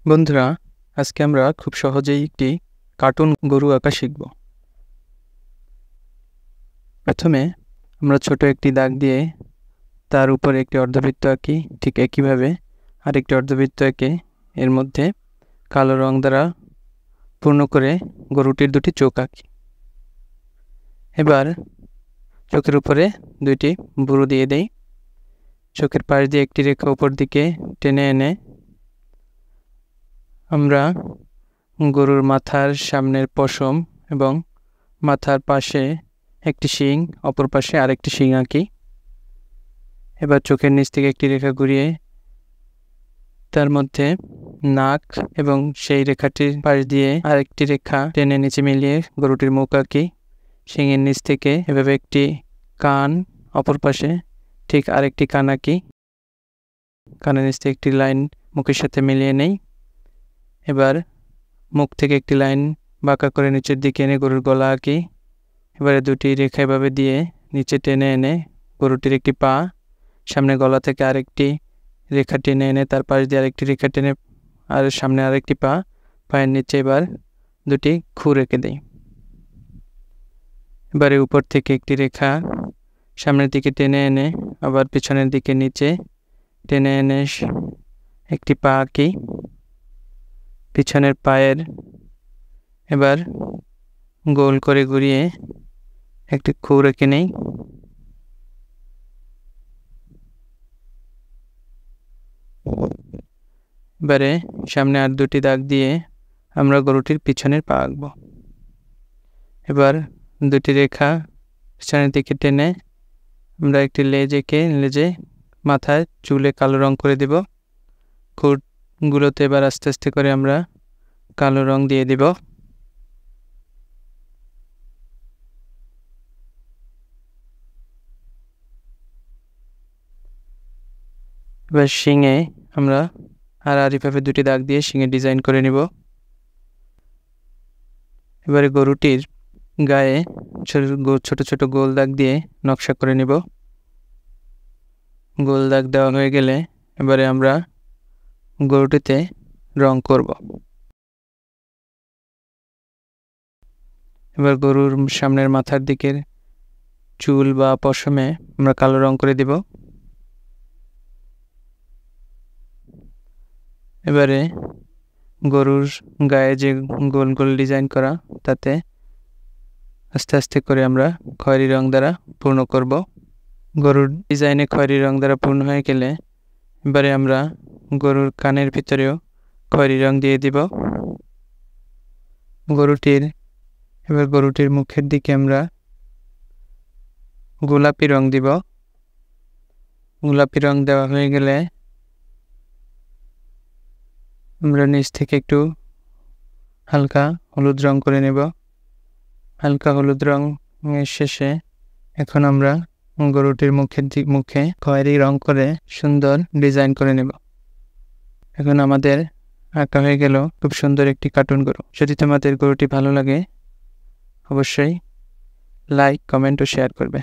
বন্ধুরা, আজকে আমরা খুব সহজেই একটি কার্টুন গরু আঁকা শিখব। প্রথমে আমরা ছোট একটি দাগ দিয়ে তার উপরে একটি অর্ধবৃত্ত আঁকি। ঠিক একইভাবে আরেকটি অর্ধবৃত্ত এঁকে এর মধ্যে কালো রং দ্বারা পূর্ণ করে গরুটির দুটি চোখ আঁকি। এবার চোখের উপরে দুইটি বুরু দিয়ে দেই। চোখের পাশ দিয়ে একটি রেখা উপর দিকে টেনে এনে আমরা গরুর মাথার সামনের পশম এবং মাথার পাশে একটি শিং, অপর পাশে আরেকটি শিং আঁকি। এবার চোখের নিচ থেকে একটি রেখা ঘুরিয়ে তার মধ্যে নাক এবং সেই রেখাটির পাশ দিয়ে আরেকটি রেখা টেনে নিচে মিলিয়ে গরুটির মুখ আঁকি। শিংয়ের নিচ থেকে এভাবে একটি কান, অপর পাশে ঠিক আরেকটি কান আঁকি। কানের নিচ থেকে একটি লাইন মুখের সাথে মিলিয়ে নেই। এবার মুখ থেকে একটি লাইন বাঁকা করে নিচের দিকে এনে গরুর গলা আঁকি। এবারে দুটি রেখা এভাবে দিয়ে নিচে টেনে এনে গরুটির একটি পা, সামনে গলা থেকে আরেকটি রেখা টেনে এনে তার পাশ দিয়ে আরেকটি রেখা টেনে আর সামনে আরেকটি পা, পায়ের নিচে এবার দুটি খুর রেখে দেই। এবারে উপর থেকে একটি রেখা সামনের দিকে টেনে এনে আবার পিছনের দিকে নিচে টেনে এনে একটি পা আঁকি। পিছনের পায়ের এবার গোল করে ঘুরিয়ে একটি খুর এঁকে নেই। এবারে সামনে আর দুটি দাগ দিয়ে আমরা গরুটির পিছনের পা আঁকব। এবার দুটি রেখা পিছনের দিকে টেনে আমরা একটি লেজ এঁকে লেজে মাথায় চুলে কালো রং করে দেব। খুরগুলোতে এবার আস্তে আস্তে করে আমরা কালো রং দিয়ে দেব। এবার শিঙে আমরা আড়াআড়িভাবে দুটি দাগ দিয়ে শিঙে ডিজাইন করে নেব। এবারে গরুটির গায়ে ছোট ছোট গোল দাগ দিয়ে নকশা করে নেব। গোল দাগ দেওয়া হয়ে গেলে এবারে আমরা গরুটিতে রং করব। এবার গরুর সামনের মাথার দিকের চুল বা পশমে আমরা কালো রং করে দেব। এবারে গরুর গায়ে যে গোল গোল ডিজাইন করা তাতে আস্তে আস্তে করে আমরা খয়েরি রং দ্বারা পূর্ণ করব। গরুর ডিজাইনে খয়েরি রং দ্বারা পূর্ণ হয়ে গেলে এবারে আমরা গরুর কানের ভিতরেও খয়েরি রং দিয়ে দিব। গরুটির মুখের দিকে আমরা গোলাপি রং দিব। গোলাপি রং দেওয়া হয়ে গেলে আমরা নিচ থেকে একটু হালকা হলুদ রং করে নেব। হালকা হলুদ রং শেষে এখন আমরা গরুটির মুখে খয়েরি রং করে সুন্দর ডিজাইন করে নেব। এখন আমাদের আঁকা হয়ে গেল খুব সুন্দর একটি কার্টুন গরু। যদি তোমাদের গরুটি ভালো লাগে অবশ্যই লাইক, কমেন্ট ও শেয়ার করবে।